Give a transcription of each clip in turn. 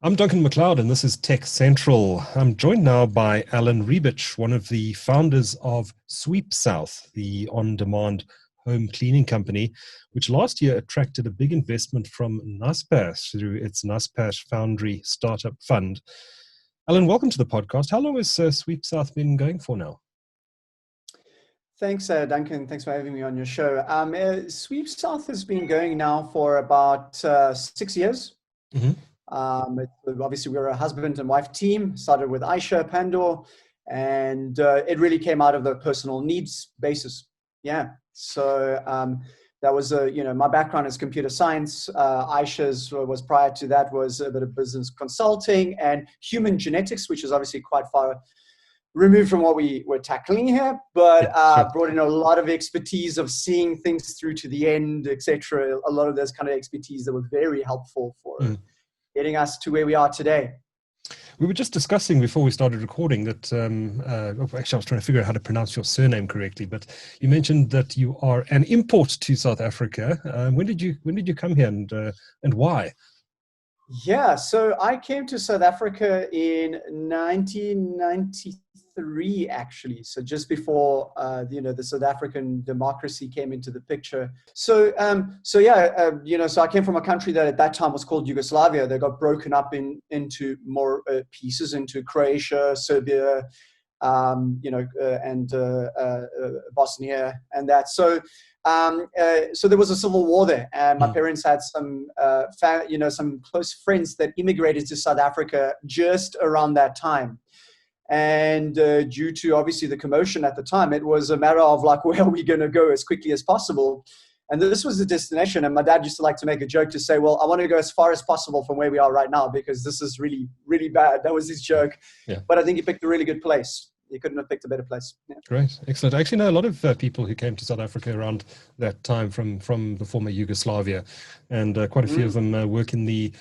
I'm Duncan McLeod, and this is TechCentral. I'm joined now by Alen Ribic, one of the founders of SweepSouth, the on-demand home cleaning company, which last year attracted a big investment from Naspers through its Naspers Foundry Startup Fund. Alen, welcome to the podcast. How long has SweepSouth been going for now? Thanks, Duncan. Thanks for having me on your show. SweepSouth has been going now for about 6 years. Mm-hmm. Obviously, we're a husband and wife team. Started with Aisha Pandor, and it really came out of the personal needs basis. Yeah. So that was my background is computer science. Aisha's was prior to that was a bit of business consulting and human genetics, which is obviously quite far removed from what we were tackling here, but brought in a lot of expertise of seeing things through to the end, etc. A lot of those kind of expertise that were very helpful for getting us to where we are today. We were just discussing before we started recording that, actually I was trying to figure out how to pronounce your surname correctly, but you mentioned that you are an import to South Africa. When did you come here and why? Yeah, so I came to South Africa in 1993, actually. So just before the South African democracy came into the picture. So I came from a country that at that time was called Yugoslavia. They got broken up into more pieces, into Croatia, Serbia, and Bosnia, and that. So there was a civil war there, and my parents had some close friends that immigrated to South Africa just around that time. And due to obviously the commotion at the time, it was a matter of like, where are we going to go as quickly as possible? And this was the destination. And my dad used to like to make a joke to say, well, I want to go as far as possible from where we are right now, because this is really, really bad. That was his joke. Yeah. But I think he picked a really good place. You couldn't have picked a better place. Yeah. Great, excellent. I actually know a lot of people who came to South Africa around that time from the former Yugoslavia, and quite a few of them work in the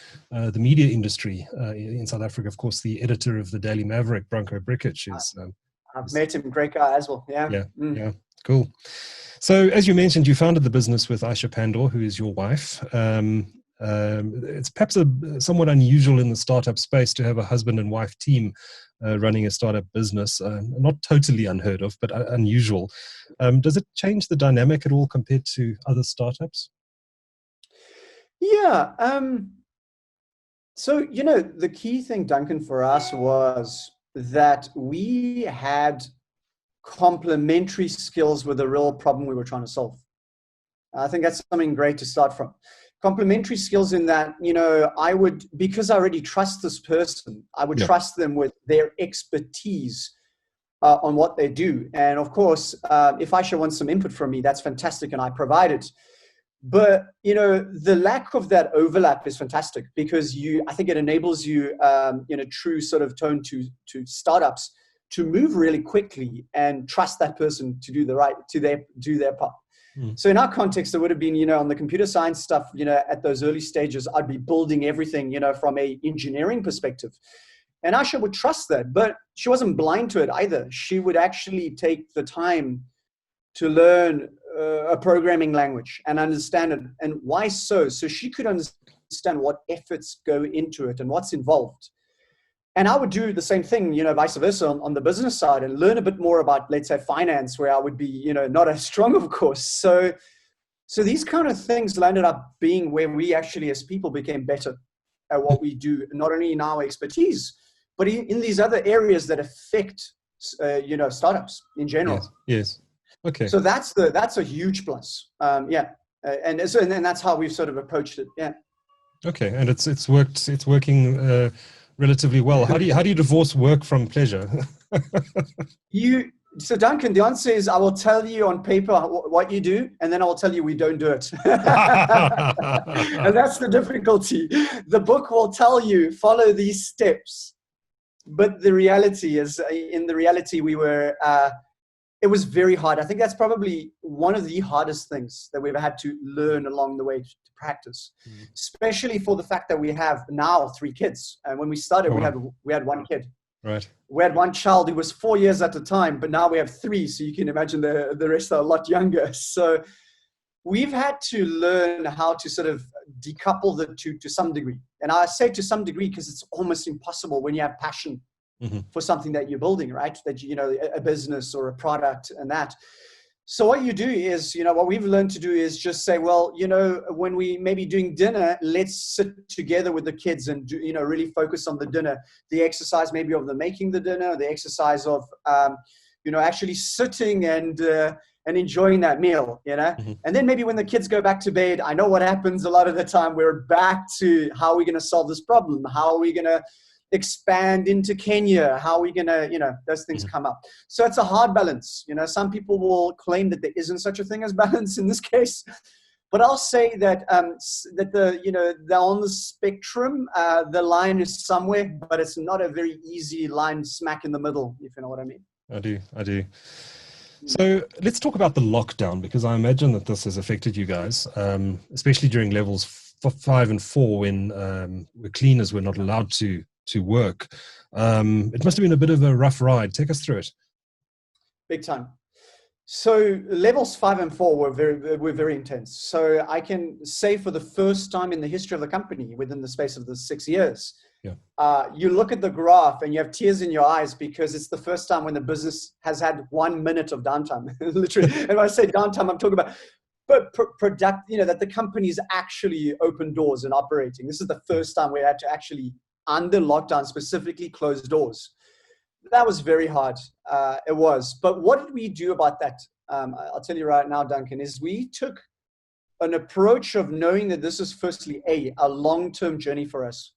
media industry in South Africa. Of course, the editor of the Daily Maverick, Branko Brikic, is. I've met him, great guy as well. Yeah. Yeah, cool. So, as you mentioned, you founded the business with Aisha Pandor, who is your wife. It's perhaps somewhat unusual in the startup space to have a husband and wife team running a startup business. Not totally unheard of, but unusual. Does it change the dynamic at all compared to other startups? Yeah. So, the key thing, Duncan, for us was that we had complementary skills with the real problem we were trying to solve. I think that's something great to start from. Complementary skills in that, because I already trust this person, I would trust them with their expertise on what they do. And of course, if Aisha wants some input from me, that's fantastic, and I provide it. But, the lack of that overlap is fantastic, because I think it enables you, in a true sort of tone to startups, to move really quickly and trust that person to do do their part. So in our context, it would have been, on the computer science stuff, at those early stages, I'd be building everything, from a engineering perspective. And Aisha would trust that, but she wasn't blind to it either. She would actually take the time to learn a programming language and understand it. And why so? So she could understand what efforts go into it and what's involved. And I would do the same thing, vice versa on the business side, and learn a bit more about, let's say, finance, where I would be, not as strong, of course. So these kind of things landed up being where we actually, as people, became better at what we do, not only in our expertise, but in these other areas that affect, startups in general. Yes. Okay. So that's a huge plus. And that's how we've sort of approached it. Yeah. Okay, and it's working relatively well. How do you divorce work from pleasure? So Duncan, the answer is I will tell you on paper what you do, and then I will tell you we don't do it. And that's the difficulty. The book will tell you, follow these steps. But the reality is, it was very hard. I think that's probably one of the hardest things that we've had to learn along the way to practice, especially for the fact that we have now 3 kids. And when we started, we had 1 kid. Right. We had 1 child who was 4 years at the time, but now we have 3. So you can imagine the rest are a lot younger. So we've had to learn how to sort of decouple the two to some degree. And I say to some degree because it's almost impossible when you have passion for something that you're building, right? That, you know, a business or a product and that. So what you do is, you know, what we've learned to do is just say, well, you know, when we maybe doing dinner, let's sit together with the kids and do, you know, really focus on the dinner, the exercise maybe of the making the dinner, the exercise of, you know, actually sitting and enjoying that meal, you know. And then maybe when the kids go back to bed, I know what happens a lot of the time. We're back to how are we going to solve this problem? How are we going to expand into Kenya? How are we going to, you know, those things come up. So it's a hard balance. You know, some people will claim that there isn't such a thing as balance in this case. But I'll say that that the, you know, they're on the spectrum. The line is somewhere, but it's not a very easy line smack in the middle, if you know what I mean. I do. So let's talk about the lockdown, because I imagine that this has affected you guys, especially during levels 5 and 4 when the cleaners were not allowed to work. It must have been a bit of a rough ride. Take us through it. Big time. So levels 5 and 4 were very intense. So I can say for the first time in the history of the company, within the space of the 6 years, you look at the graph and you have tears in your eyes because it's the first time when the business has had 1 minute of downtime. Literally. And when I say downtime, I'm talking about you know, that the company's actually open doors and operating. This is the first time we had to actually, under lockdown, specifically close doors. That was very hard. It was. But what did we do about that? I'll tell you right now, Duncan, is we took an approach of knowing that this is firstly a long-term journey for us.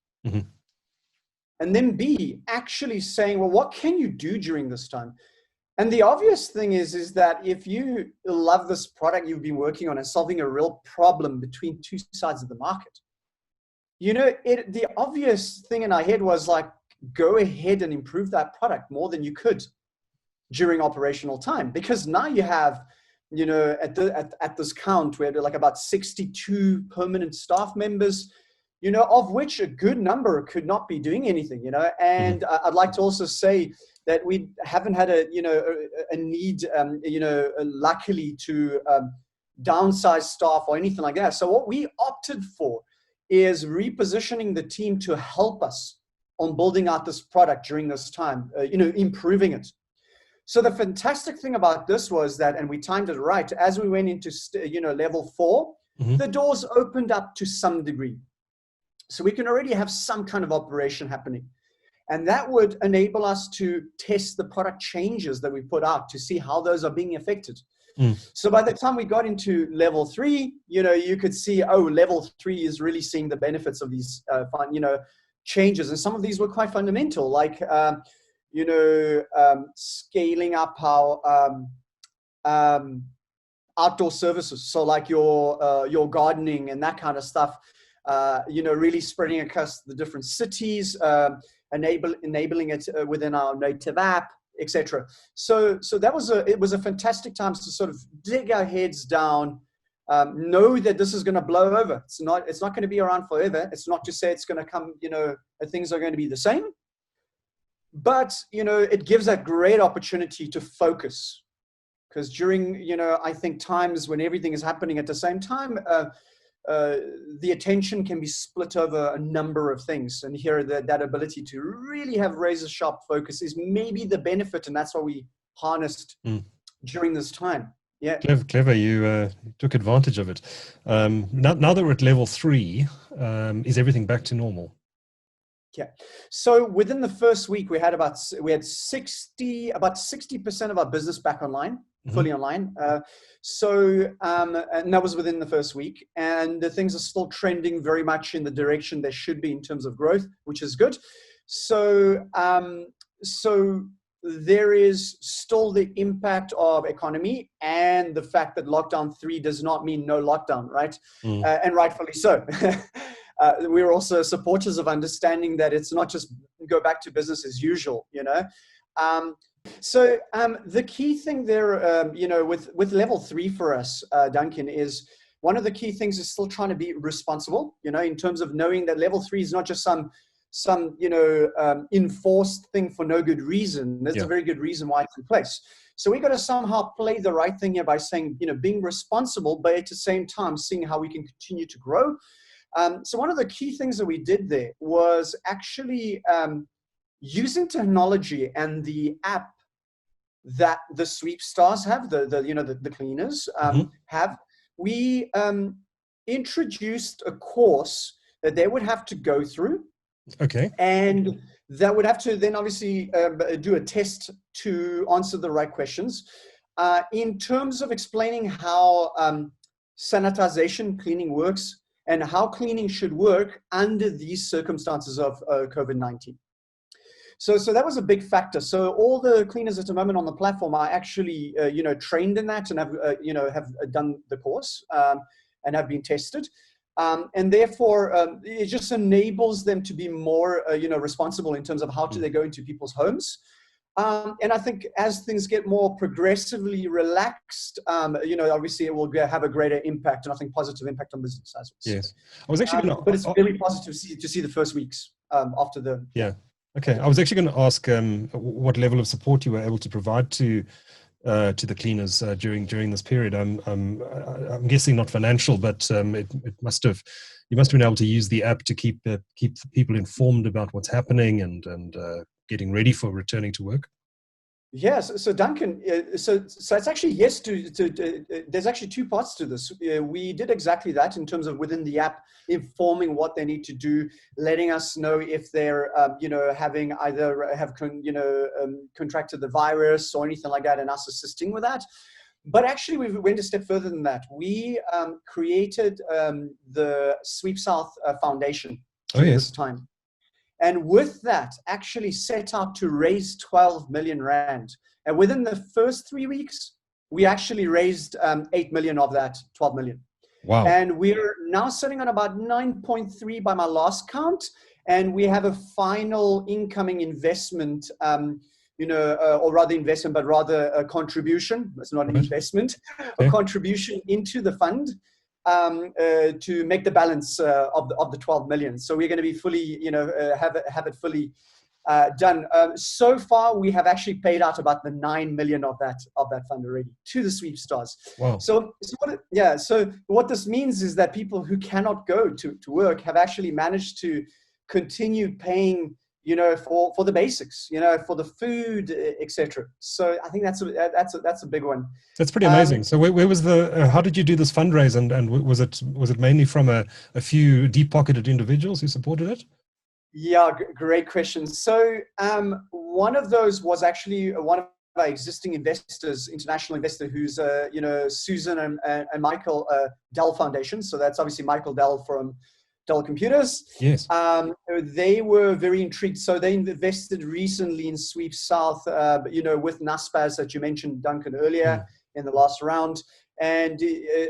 And then B, actually saying, well, what can you do during this time? And the obvious thing is that if you love this product you've been working on and solving a real problem between two sides of the market, you know, the obvious thing in our head was like, go ahead and improve that product more than you could during operational time. Because now you have, you know, at this count, we had like about 62 permanent staff members, you know, of which a good number could not be doing anything, you know. And I'd like to also say that we haven't had a need, you know, luckily to downsize staff or anything like that. So what we opted for is repositioning the team to help us on building out this product during this time, you know, improving it. So the fantastic thing about this was that, and we timed it right, as we went into, you know, level 4, the doors opened up to some degree. So we can already have some kind of operation happening. And that would enable us to test the product changes that we put out to see how those are being affected. So by the time we got into level 3, you know, you could see, oh, level 3 is really seeing the benefits of these, you know, changes. And some of these were quite fundamental, like, you know, scaling up our outdoor services. So like your gardening and that kind of stuff. You know, really spreading across the different cities, enabling it within our native app, etc. So that was it was a fantastic time to sort of dig our heads down, know that this is going to blow over. It's not going to be around forever. It's not to say it's going to come, you know, things are going to be the same. But, you know, it gives a great opportunity to focus. Because during, you know, I think times when everything is happening at the same time, the attention can be split over a number of things. And here, that ability to really have razor-sharp focus is maybe the benefit, and that's what we harnessed during this time. Yeah, clever. You took advantage of it. Now that we're at level 3, is everything back to normal? Yeah. So within the first week, we had about 60% of our business back online, fully online. So and that was within the first week, and the things are still trending very much in the direction they should be in terms of growth, which is good. So there is still the impact of economy and the fact that lockdown 3 does not mean no lockdown, right? And rightfully so. We're also supporters of understanding that it's not just go back to business as usual, you know. So the key thing there, you know, with level 3 for us, Duncan, is one of the key things is still trying to be responsible, you know, in terms of knowing that level 3 is not just some you know, enforced thing for no good reason. There's a very good reason why it's in place. So we got to somehow play the right thing here by saying, you know, being responsible, but at the same time seeing how we can continue to grow. So one of the key things that we did there was actually using technology and the app that the sweep stars have, the cleaners have. We introduced a course that they would have to go through. Okay. And that would have to then obviously do a test to answer the right questions. In terms of explaining how sanitization cleaning works and how cleaning should work under these circumstances of COVID-19. So that was a big factor. So all the cleaners at the moment on the platform are actually, trained in that and have done the course and have been tested. And therefore, it just enables them to be more, responsible in terms of how do they go into people's homes. And I think as things get more progressively relaxed, obviously it will have a greater impact, and I think positive impact on business as well. Yes, I was actually but it's really positive to see the first weeks after the. Yeah. Okay. I was actually going to ask what level of support you were able to provide to the cleaners during this period. I'm guessing not financial, but you must have been able to use the app to keep people informed about what's happening and getting ready for returning to work. Yes. So Duncan, so it's actually yes there's actually two parts to this. We did exactly that in terms of within the app informing what they need to do, letting us know if they're having contracted the virus or anything like that, and us assisting with that. But actually, we went a step further than that. We created the SweepSouth Foundation during this time. And with that, actually set out to raise 12 million Rand. And within the first 3 weeks, we actually raised 8 million of that 12 million. Wow. And we're now sitting on about 9.3 by my last count. And we have a final incoming investment, or rather investment, but rather a contribution. It's not an investment, a contribution into the fund. To make the balance of the 12 million. So we're going to be fully, have it fully done. So far, we have actually paid out about the 9 million of that fund already to the sweep stars. Wow. So what this means is that people who cannot go to work have actually managed to continue paying, for the basics, for the food, etc. So I think that's a big one. That's pretty amazing. So where was how did you do this fundraise, and was it mainly from a few deep-pocketed individuals who supported it? Yeah, great question. So one of those was actually one of our existing investors, international investor, who's Susan and Michael Dell Foundation. So that's obviously Michael Dell from Dell Computers. Yes. They were very intrigued. So they invested recently in SweepSouth, with Naspers that you mentioned, Duncan, earlier in the last round. And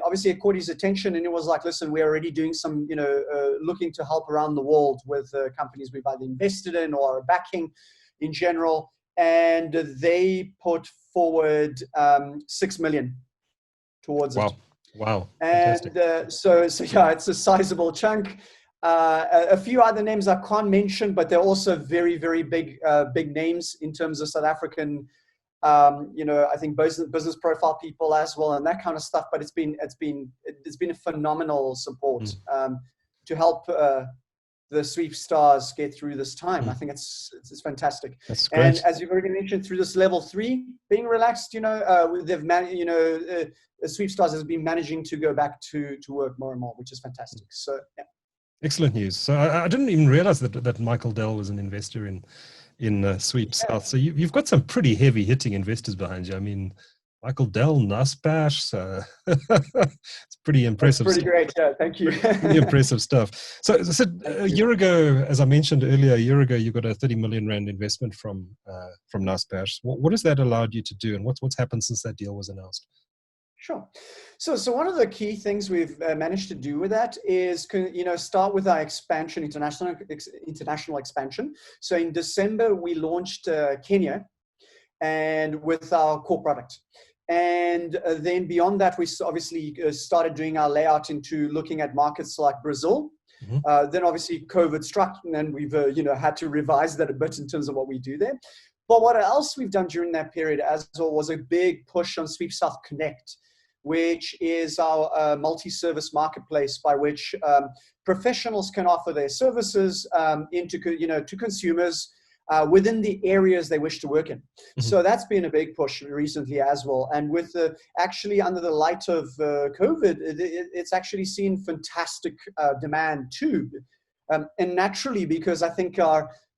obviously it caught his attention, and it was like, listen, we're already doing some, looking to help around the world with companies we've either invested in or are backing in general. And they put forward 6 million towards it. Wow. And so yeah, it's a sizable chunk. A few other names I can't mention, but they're also very, very big names in terms of South African, I think business profile people as well, and that kind of stuff. But it's been a phenomenal support to help the sweep stars get through this time. I think it's fantastic. That's great. And as you've already mentioned, through this level 3 being relaxed, they've managed, sweep stars has been managing to go back to work more and more, which is fantastic. So yeah. Excellent news. So I didn't even realize that Michael Dell was an investor in SweepSouth. Yeah. So you've got some pretty heavy hitting investors behind you. I mean, Michael Dell, Naspers, it's pretty impressive. That's pretty great. Yeah, thank you. Pretty impressive stuff. So as I said, a year ago, as I mentioned earlier, you got a 30 million Rand investment from Naspers. What has that allowed you to do, and what's happened since that deal was announced? Sure. So one of the key things we've managed to do with that is, start with our expansion, international expansion. So in December, we launched Kenya, and with our core product. And then beyond that, we obviously started doing our layout into looking at markets like Brazil. Then obviously COVID struck, and then we've had to revise that a bit in terms of what we do there. But what else we've done during that period as well was a big push on SweepSouth Connect, which is our multi-service marketplace by which professionals can offer their services to consumers within the areas they wish to work in. Mm-hmm. So that's been a big push recently as well. And with actually under the light of COVID, it's actually seen fantastic demand too. And naturally, because I think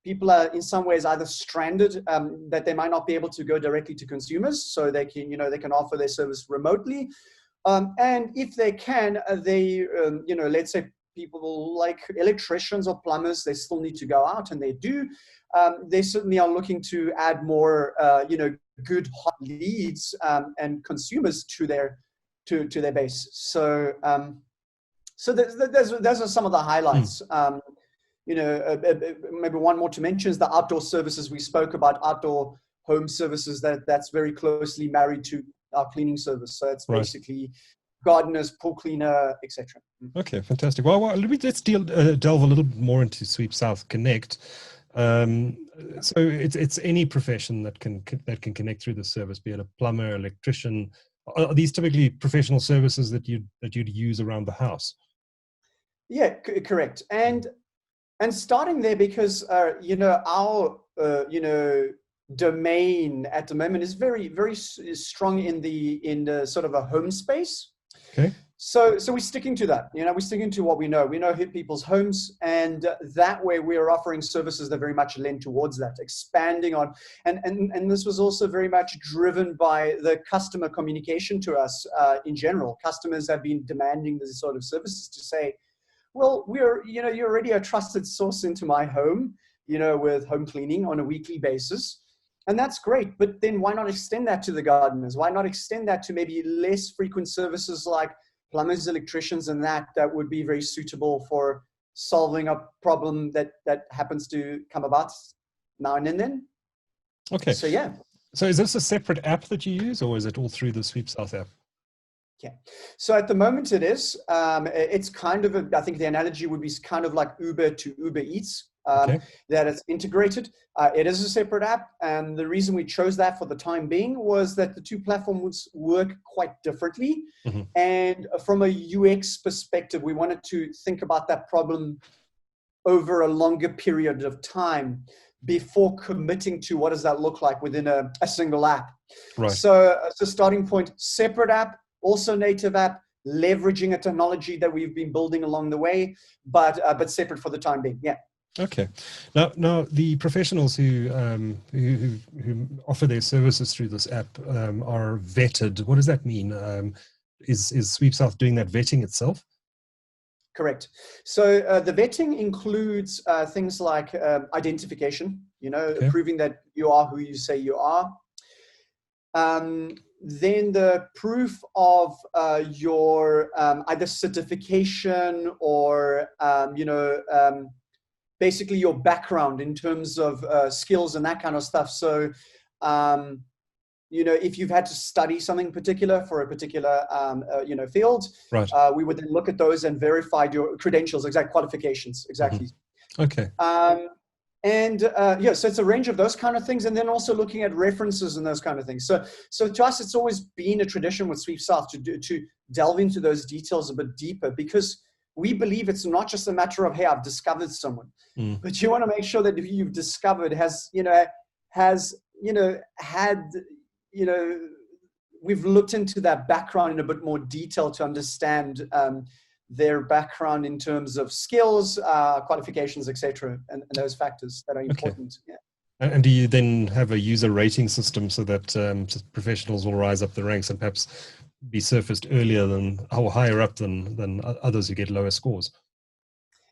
people are in some ways either stranded, that they might not be able to go directly to consumers, so they can offer their service remotely. And if they can, let's say people like electricians or plumbers, they still need to go out, and they do. They certainly are looking to add more, good hot leads and consumers to their base. So, those are some of the highlights. Maybe one more to mention is the outdoor services. We spoke about outdoor home services that's very closely married to our cleaning service. So it's basically gardeners, pool cleaner, etc. Okay, fantastic. Well, let's delve a little bit more into SweepSouth Connect. So it's any profession that can connect through the service, be it a plumber, electrician. Are these typically professional services that you'd use around the house? Yeah, correct. And starting there, because our domain at the moment is very, very strong in the sort of a home space. Okay. So we're sticking to that. We're sticking to what we know. We know people's homes, and that way we are offering services that very much lend towards that, expanding on. And this was also very much driven by the customer communication to us in general. Customers have been demanding this sort of services to say, well, you're already a trusted source into my home, with home cleaning on a weekly basis. And that's great. But then why not extend that to the gardeners? Why not extend that to maybe less frequent services like plumbers, electricians, and that would be very suitable for solving a problem that happens to come about now and then? Okay. So, yeah. So is this a separate app that you use, or is it all through the SweepSouth app? Yeah. So at the moment it is. It's kind of, I think the analogy would be kind of like Uber to Uber Eats, that it's integrated. It is a separate app. And the reason we chose that for the time being was that the two platforms work quite differently. Mm-hmm. And from a UX perspective, we wanted to think about that problem over a longer period of time before committing to what does that look like within a single app. Right. So starting point, separate app, also native app, leveraging a technology that we've been building along the way, but separate for the time being. Yeah. Okay. Now the professionals who offer their services through this app are vetted. What does that mean? Is SweepSouth doing that vetting itself? Correct. So the vetting includes things like identification, proving that you are who you say you are. Then the proof of your either certification or basically your background in terms of skills and that kind of stuff. So if you've had to study something particular for a particular field, right. We would then look at those and verify your credentials, exact qualifications, exactly. Mm-hmm. Okay. So it's a range of those kind of things, and then also looking at references and those kind of things. So to us, it's always been a tradition with SweepSouth to delve into those details a bit deeper, because we believe it's not just a matter of, hey, I've discovered someone, but you want to make sure that if you've discovered we've looked into that background in a bit more detail to understand their background in terms of skills, qualifications, etc., and those factors that are important. Okay. Yeah. And do you then have a user rating system so that professionals will rise up the ranks and perhaps be surfaced earlier or higher up than others who get lower scores?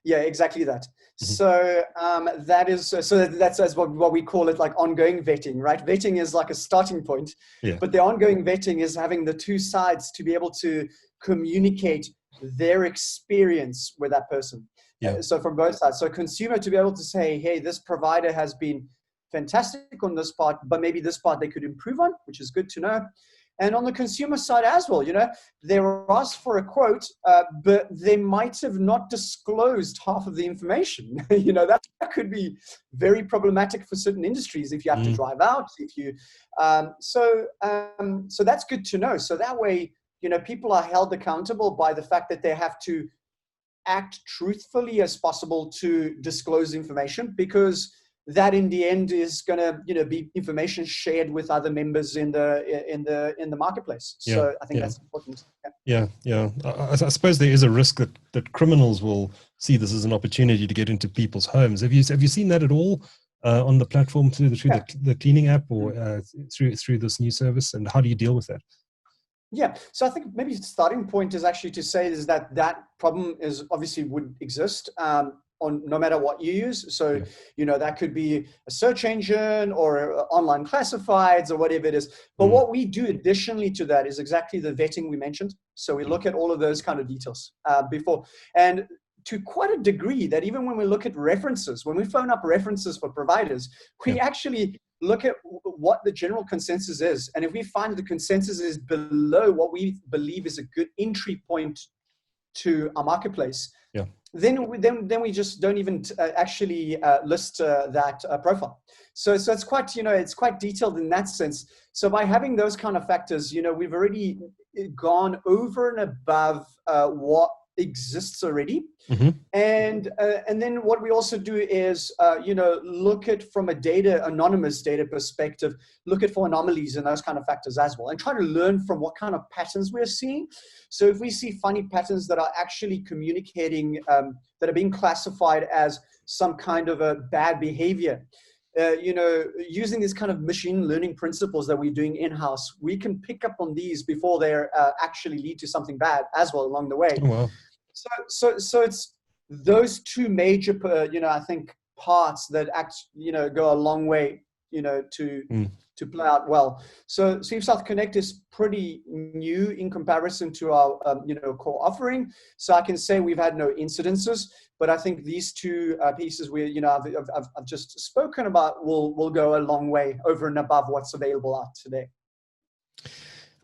Yeah, exactly that. Mm-hmm. So that's what we call it, like ongoing vetting, right? Vetting is like a starting point, but the ongoing vetting is having the two sides to be able to communicate their experience with that person. Yeah. So from both sides. So consumer to be able to say, hey, this provider has been fantastic on this part, but maybe this part they could improve on, which is good to know. And on the consumer side as well, they were asked for a quote, but they might have not disclosed half of the information. That could be very problematic for certain industries if you have to drive out. So that's good to know. So that way, people are held accountable by the fact that they have to act truthfully as possible to disclose information, because that in the end is going to be information shared with other members in the marketplace. So I think that's important. I suppose there is a risk that criminals will see this as an opportunity to get into people's homes. Have you seen that at all on the platform through the cleaning app or through this new service, and how do you deal with that? Yeah, so I think maybe the starting point is actually to say is that problem is obviously would exist on no matter what you use. So, that could be a search engine or online classifieds or whatever it is. But what we do additionally to that is exactly the vetting we mentioned. So we look at all of those kind of details before, and to quite a degree that even when we look at references, when we phone up references for providers, we actually look at what the general consensus is. And if we find the consensus is below what we believe is a good entry point to our marketplace, then we just don't even actually list that profile. So it's quite, it's quite detailed in that sense. So by having those kind of factors, we've already gone over and above what exists already. And then what we also do is look at from a anonymous data perspective, look at for anomalies and those kind of factors as well, and try to learn from what kind of patterns we're seeing. So if we see funny patterns that are actually communicating, that are being classified as some kind of a bad behavior, using these kind of machine learning principles that we're doing in-house, we can pick up on these before they actually lead to something bad as well along the way. Oh, wow. So it's those two major, I think parts that go a long way, to play out well. So SweepSouth Connect is pretty new in comparison to our, core offering. So I can say we've had no incidences, but I think these two pieces I've just spoken about will go a long way over and above what's available out today.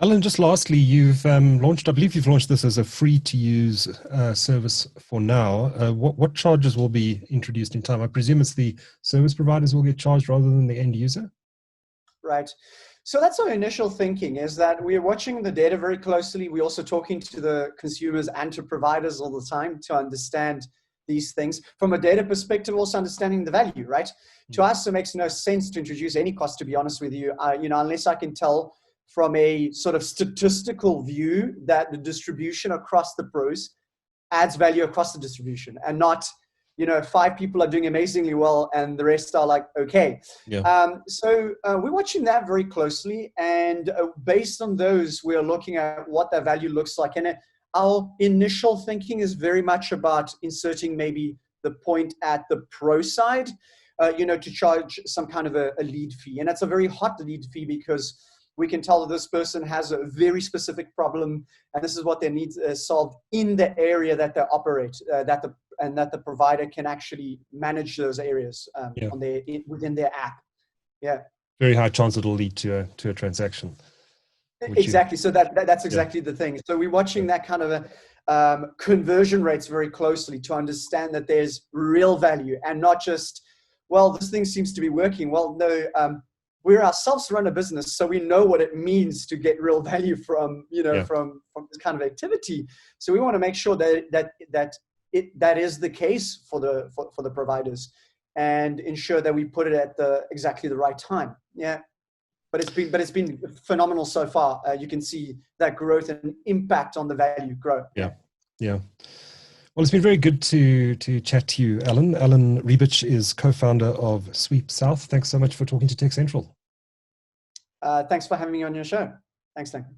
Alen, just lastly, you've launched, I believe you've launched this as a free-to-use service for now. What charges will be introduced in time? I presume it's the service providers will get charged rather than the end user? Right. So that's our initial thinking, is that we're watching the data very closely. We're also talking to the consumers and to providers all the time to understand these things. From a data perspective, also understanding the value, right? To us, it makes no sense to introduce any cost, to be honest with you, unless I can tell from a sort of statistical view that the distribution across the pros adds value across the distribution, and not, 5 people are doing amazingly well and the rest are like, okay. So we're watching that very closely, and based on those, we're looking at what that value looks like. And our initial thinking is very much about inserting maybe the point at the pro side, to charge some kind of a lead fee. And that's a very hot lead fee, because we can tell that this person has a very specific problem, and this is what they need solved in the area that they operate, that the provider can actually manage those areas within their app. Yeah. Very high chance it'll lead to a transaction. Exactly. So that's exactly the thing. So we're watching that kind of conversion rates very closely to understand that there's real value, and not just, well, this thing seems to be working. Well, no. We ourselves run a business, so we know what it means to get real value from from this kind of activity. So we want to make sure that is the case for the providers, and ensure that we put it at exactly the right time. Yeah, but it's been phenomenal so far. You can see that growth and impact on the value grow. Yeah. Well, it's been very good to chat to you, Alen. Alen Ribic is co-founder of SweepSouth. Thanks so much for talking to TechCentral. Thanks for having me on your show. Thanks, Duncan.